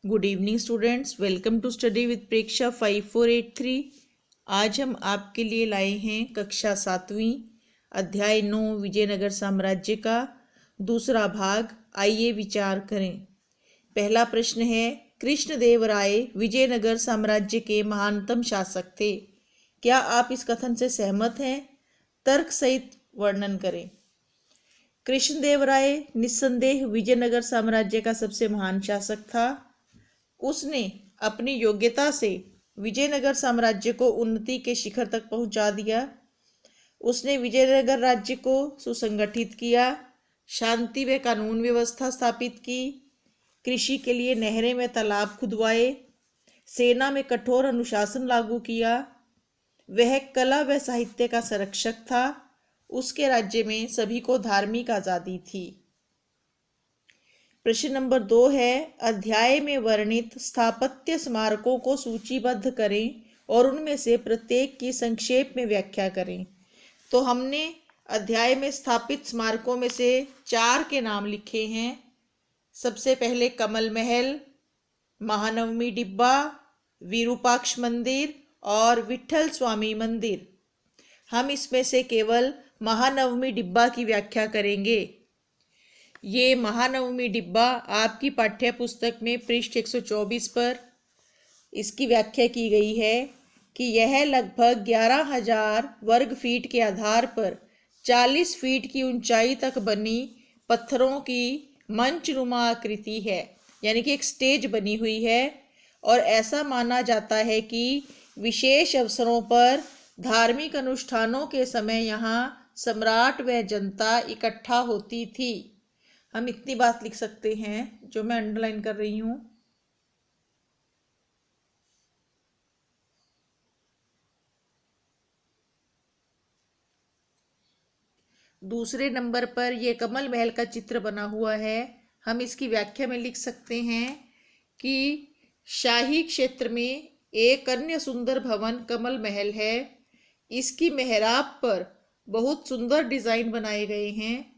Good evening students, welcome to study with Preksha 5483। आज हम आपके लिए लाए हैं कक्षा 7वीं अध्याय 9 विजयनगर साम्राज्य का दूसरा भाग। आइए विचार करें। पहला प्रश्न है, कृष्णदेवराय विजयनगर साम्राज्य के महानतम शासक थे। क्या आप इस कथन से सहमत हैं? तर्क सहित वर्णन करें। कृष्णदेवराय निस्संदेह विजयनगर साम्राज्य का सबसे महान शासक था। उसने अपनी योग्यता से विजयनगर साम्राज्य को उन्नति के शिखर तक पहुंचा दिया। उसने विजयनगर राज्य को सुसंगठित किया, शांति व कानून व्यवस्था स्थापित की, कृषि के लिए नहरें में तालाब खुदवाए, सेना में कठोर अनुशासन लागू किया। वह कला व साहित्य का संरक्षक था। उसके राज्य में सभी को धार्मिक आज़ादी थी। प्रश्न नंबर 2 है, अध्याय में वर्णित स्थापत्य स्मारकों को सूचीबद्ध करें और उनमें से प्रत्येक की संक्षेप में व्याख्या करें। तो हमने अध्याय में स्थापित स्मारकों में से 4 के नाम लिखे हैं। सबसे पहले कमल महल, महानवमी डिब्बा, विरूपाक्ष मंदिर और विठल स्वामी मंदिर। हम इसमें से केवल महानवमी डिब्बा की व्याख्या करेंगे। ये महानवमी डिब्बा आपकी पाठ्य पुस्तक में पृष्ठ 124 पर इसकी व्याख्या की गई है कि यह लगभग 11,000 वर्ग फीट के आधार पर 40 फीट की ऊंचाई तक बनी पत्थरों की मंचनुमा आकृति है, यानी कि एक स्टेज बनी हुई है। और ऐसा माना जाता है कि विशेष अवसरों पर धार्मिक अनुष्ठानों के समय यहाँ सम्राट व जनता इकट्ठा होती थी। हम इतनी बात लिख सकते हैं जो मैं अंडरलाइन कर रही हूं। दूसरे नंबर पर यह कमल महल का चित्र बना हुआ है। हम इसकी व्याख्या में लिख सकते हैं कि शाही क्षेत्र में एक अन्य सुंदर भवन कमल महल है। इसकी मेहराब पर बहुत सुंदर डिजाइन बनाए गए हैं।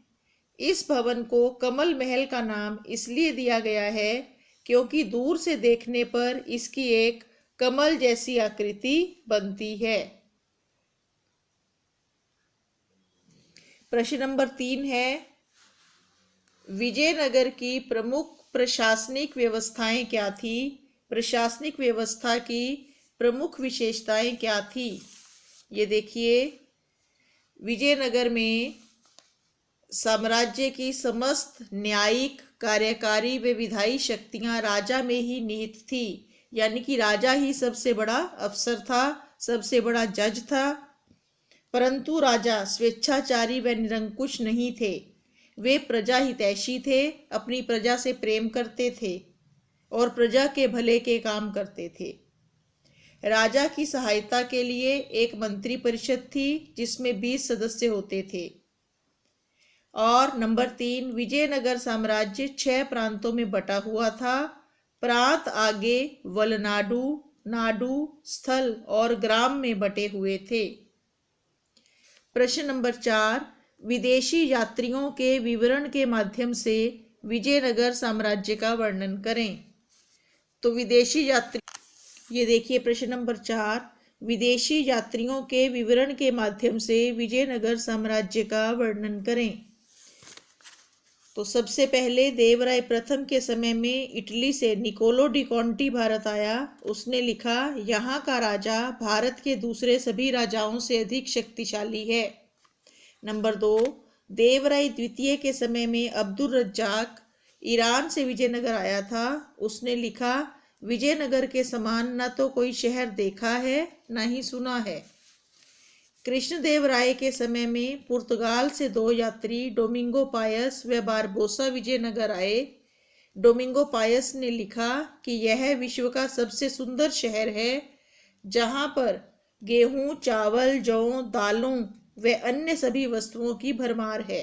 इस भवन को कमल महल का नाम इसलिए दिया गया है क्योंकि दूर से देखने पर इसकी एक कमल जैसी आकृति बनती है। प्रश्न नंबर 3 है, विजयनगर की प्रमुख प्रशासनिक व्यवस्थाएं क्या थी? प्रशासनिक व्यवस्था की प्रमुख विशेषताएं क्या थी? ये देखिए, विजयनगर में साम्राज्य की समस्त न्यायिक, कार्यकारी व विधायी शक्तियां राजा में ही निहित थी, यानी कि राजा ही सबसे बड़ा अफसर था, सबसे बड़ा जज था। परंतु राजा स्वेच्छाचारी व निरंकुश नहीं थे। वे प्रजा हितैषी थे, अपनी प्रजा से प्रेम करते थे और प्रजा के भले के काम करते थे। राजा की सहायता के लिए एक मंत्री परिषद थी जिसमें 20 सदस्य होते थे। और नंबर 3, विजयनगर साम्राज्य 6 प्रांतों में बटा हुआ था। प्रांत आगे वलनाडु, नाडु, स्थल और ग्राम में बटे हुए थे। प्रश्न नंबर 4, विदेशी यात्रियों के विवरण के माध्यम से विजयनगर साम्राज्य का वर्णन करें। तो विदेशी यात्री, ये देखिए प्रश्न नंबर 4, विदेशी यात्रियों के विवरण के माध्यम से विजयनगर साम्राज्य का वर्णन करें। तो सबसे पहले देवराय प्रथम के समय में इटली से निकोलो डी कॉन्टी भारत आया। उसने लिखा, यहाँ का राजा भारत के दूसरे सभी राजाओं से अधिक शक्तिशाली है। नंबर 2, देवराय द्वितीय के समय में अब्दुल रज्जाक ईरान से विजयनगर आया था। उसने लिखा, विजयनगर के समान न तो कोई शहर देखा है न ही सुना है। कृष्णदेवराय के समय में पुर्तगाल से 2 यात्री डोमिंगो पायस व बारबोसा विजयनगर आए। डोमिंगो पायस ने लिखा कि यह विश्व का सबसे सुंदर शहर है, जहां पर गेहूं, चावल, जौ, दालों व अन्य सभी वस्तुओं की भरमार है।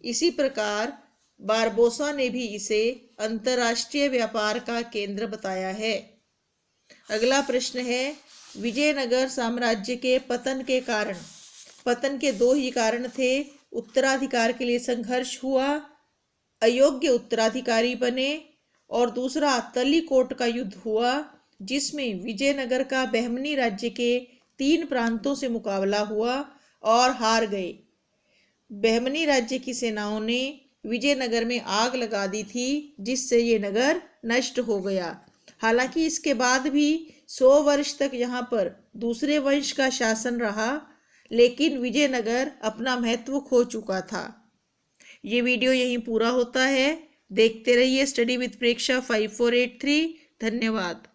इसी प्रकार बारबोसा ने भी इसे अंतर्राष्ट्रीय व्यापार का केंद्र बताया है। अगला प्रश्न है, विजयनगर साम्राज्य के पतन के कारण। पतन के 2 ही कारण थे। उत्तराधिकार के लिए संघर्ष हुआ, अयोग्य उत्तराधिकारी बने और दूसरा तलीकोट का युद्ध हुआ, जिसमें विजयनगर का बहमनी राज्य के 3 प्रांतों से मुकाबला हुआ और हार गए। बहमनी राज्य की सेनाओं ने विजयनगर में आग लगा दी थी, जिससे ये नगर नष्ट हो गया। हालांकि इसके बाद भी 100 वर्ष तक यहाँ पर दूसरे वंश का शासन रहा, लेकिन विजयनगर अपना महत्व खो चुका था। ये वीडियो यहीं पूरा होता है। देखते रहिए स्टडी विद प्रेक्षा 5483। धन्यवाद।